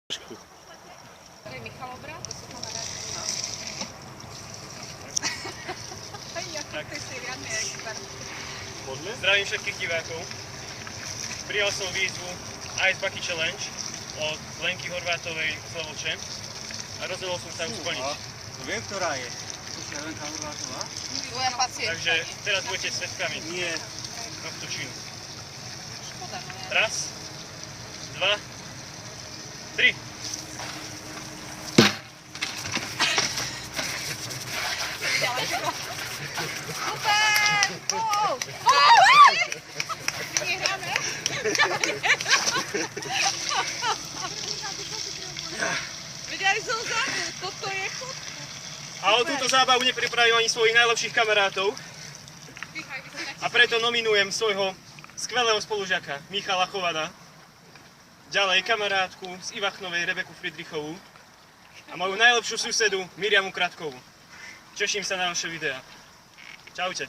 To je Michalov brat, to sú kamaráti. Jakub, ty si riadny expert. Zdravím všetkých divákov. Prijal som výzvu Ice Bucket Challenge od Lenky Horvátovej z Levoče a rozhodol som sa ju splniť. No viem, ktorá je. Počkaj, Lenka Horvátová? Tvoja pacientka. Takže teraz budete svedkami Nie. tohto činu. Škoda, no ja. Raz, dva, tri. Super! Gól! Nehráme? Videli som zábu, toto je chod. A o túto zábavu nepripravím ani svojich najlepších kamarátov a preto nominujem svojho skvelého spolužiaka Michala Chovada, ďalej kamarátku z Ivachnovej Rebeku Friedrichovú a moju najlepšiu susedu Miriamu Kratkovú. Teším sa na vaše videá. Čaute.